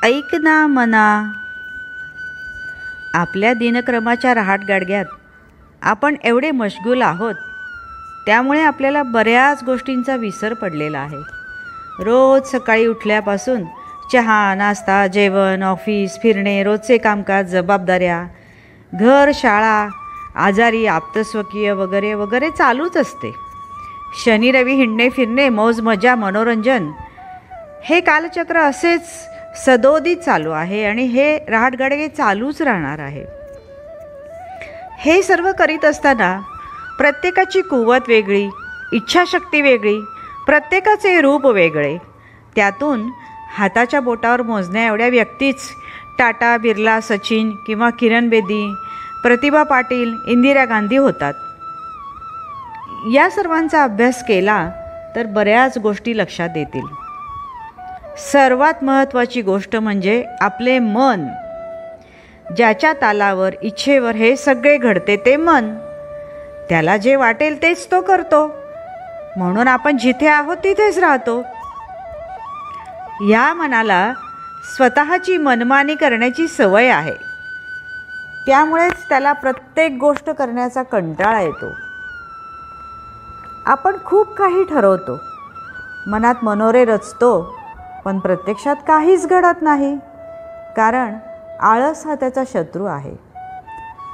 ऐक ना मना. आपल्या दिनक्रमाच्या रहाटगाडग्यात आपण एवढे मशगूल आहोत, त्यामुळे आपल्याला बऱ्याच गोष्टींचा विसर पडलेला आहे. रोज सकाळी उठल्यापासून चहा, नाश्ता, जेवण, ऑफिस, फिरणे, रोजचे कामकाज, जबाबदाऱ्या, घर, शाळा, आजारी, आप्तस्वकीय वगैरे वगैरे चालूच असते. शनी रवी हिंडणे फिरणे, मौज मजा, मनोरंजन, हे कालचक्र असेच सदोदित चालू आहे आणि हे रहाटगाडगे चालूच राहणार आहे. हे सर्व करीत असताना प्रत्येकाची कुवत वेगळी, इच्छाशक्ती वेगळी, प्रत्येकाचे रूप वेगळे. त्यातून हाताच्या बोटावर मोजण्या एवढ्या व्यक्तीच टाटा, बिर्ला, सचिन किंवा किरण बेदी, प्रतिभा पाटील, इंदिरा गांधी होतात. या सर्वांचा अभ्यास केला तर बऱ्याच गोष्टी लक्षात येतील. सर्वात महत्त्वाची गोष्ट म्हणजे आपले मन. ज्याच्या तालावर, इच्छेवर हे सगळे घडते ते मन. त्याला जे वाटेल तेच तो करतो, म्हणून आपण जिथे आहोत तिथेच राहतो. या मनाला स्वतःची मनमानी करण्याची सवय आहे, त्यामुळेच त्याला प्रत्येक गोष्ट करण्याचा कंटाळा येतो. आपण खूप काही ठरवतो, मनात मनोरे रचतो, पण प्रत्यक्षात काहीच घडत नाही, कारण आळस हा त्याचा शत्रू आहे.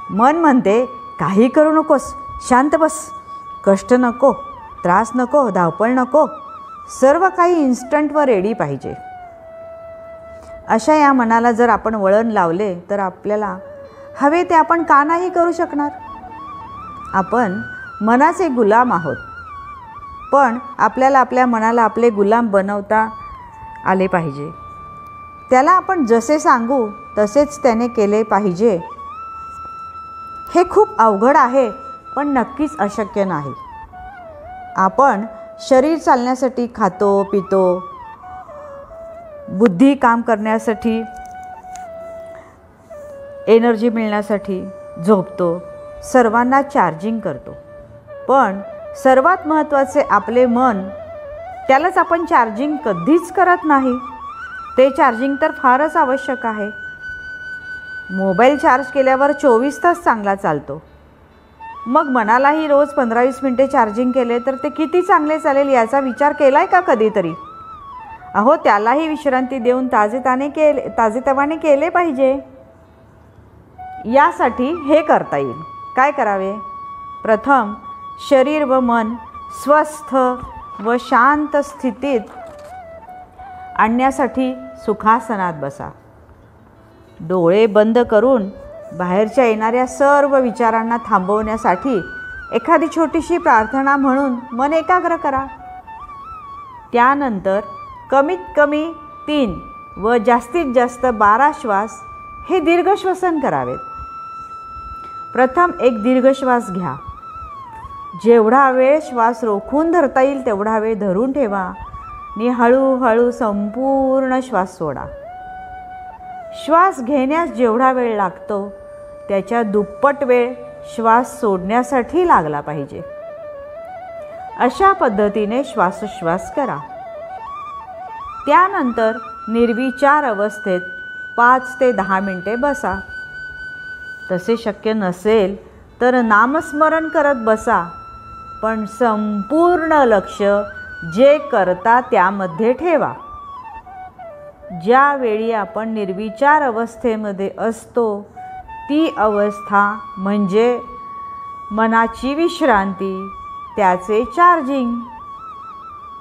मन म्हणते काही करू नकोस, शांत बस, कष्ट नको, त्रास नको, धावपळ नको, सर्व काही इन्स्टंटवर रेडी पाहिजे. अशा या मनाला जर आपण वळण लावले तर आपल्याला हवे ते आपण का नाही करू शकणार. आपण मनाचे गुलाम आहोत, पण आपल्याला आपल्या मनाला आपले गुलाम बनवता आले पाहिजे. त्याला आपण जसे सांगू तसेच त्याने केले पाहिजे. हे खूप अवघड आहे, पण नक्कीच अशक्य नाही. आपण शरीर चालण्यासाठी खातो पितो, बुद्धी काम करण्यासाठी, एनर्जी मिळण्यासाठी झोपतो, सर्वांना चार्जिंग करतो. पण सर्वात महत्त्वाचे आपले मन, त्यालाच आपण चार्जिंग कधीच करत नाही. ते चार्जिंग तर फारच आवश्यक आहे. मोबाईल चार्ज केल्यावर 24 तास चांगला चालतो. मग मनालाही रोज 15-20 मिनटे चार्जिंग केले तर ते किती चांगले चालेल याचा विचार केला आहे का कधीतरी? अहो, त्यालाही विश्रांती देऊन ताजेतवाने केले पाहिजे. यासाठी हे करता येईल. काय करावे? प्रथम शरीर व मन स्वस्थ व शांत स्थितीत आणण्यासाठी सुखासनात बसा. डोळे बंद करून बाहेरच्या येणाऱ्या सर्व विचारांना थांबवण्यासाठी एखादी छोटीशी प्रार्थना म्हणून मन एकाग्र करा. त्यानंतर कमीत कमी 3 व जास्तीत जास्त 12 श्वास हे दीर्घ श्वसन करावेत. प्रथम एक दीर्घ श्वास घ्या. जेवढा वेळ श्वास रोखून धरता येईल तेवढा वेळ धरून ठेवा आणि हळूहळू संपूर्ण श्वास सोडा. श्वास घेण्यास जेवढा वेळ लागतो त्याच्या दुप्पट वेळ श्वास सोडण्यासाठी लागला पाहिजे. अशा पद्धतीने श्वासोच्छ्वास करा. त्यानंतर निर्विचार अवस्थेत 5 ते 10 मिनिटे बसा. तसे शक्य नसेल तर नामस्मरण करत बसा, पण संपूर्ण लक्ष जे करता त्यामध्ये ठेवा. ज्यावेळी आपण निर्विचार अवस्थेमध्ये असतो ती अवस्था म्हणजे मनाची विश्रांती, त्याचे चार्जिंग.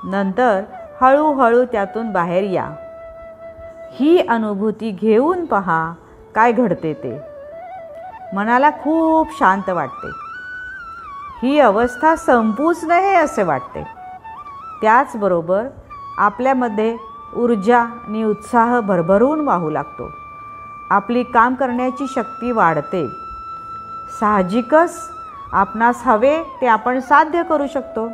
नंतर हळूहळू त्यातून बाहेर या. ही अनुभूती घेऊन पहा काय घडते ते. मनाला खूप शांत वाटते. ही अवस्था संपूच नये असे वाटते. त्याचबरोबर आपल्यामध्ये ऊर्जा आणि उत्साह भरभरून वाहू लागतो. आपली काम करण्याची शक्ती वाढते. साहजिकच आपणास हवे ते आपण साध्य करू शकतो.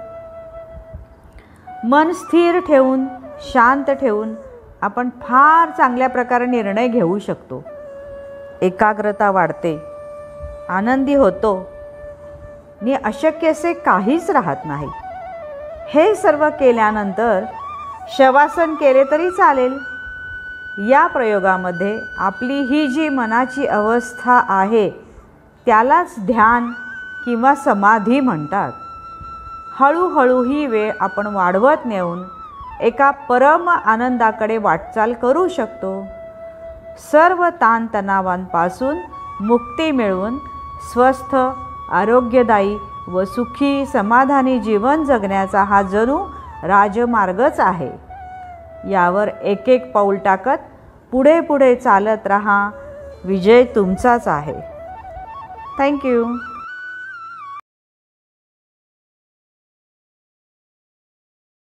मन स्थिर ठेवून, शांत ठेवून आपण फार चांगल्या प्रकारे निर्णय घेऊ शकतो. एकाग्रता वाढते, आनंदी होतो आणि अशक्य असे काहीच राहत नाही. हे सर्व केल्यानंतर शवासन केले तरी चालेल. या प्रयोगामध्ये आपली ही जी मनाची अवस्था आहे त्यालाच ध्यान किंवा समाधी म्हणतात. हळूहळू ही वेळ आपण वाढवत नेऊन एका परम आनंदाकडे वाटचाल करू शकतो. सर्व ताणतणावांपासून मुक्ती मिळवून स्वस्थ, आरोग्यदायी व सुखी समाधानी जीवन जगण्याचा हा जणू राजमार्गच आहे. यावर एक एक पाऊल टाकत पुढे पुढे चालत राहा. विजय तुमचाच आहे. थँक्यू.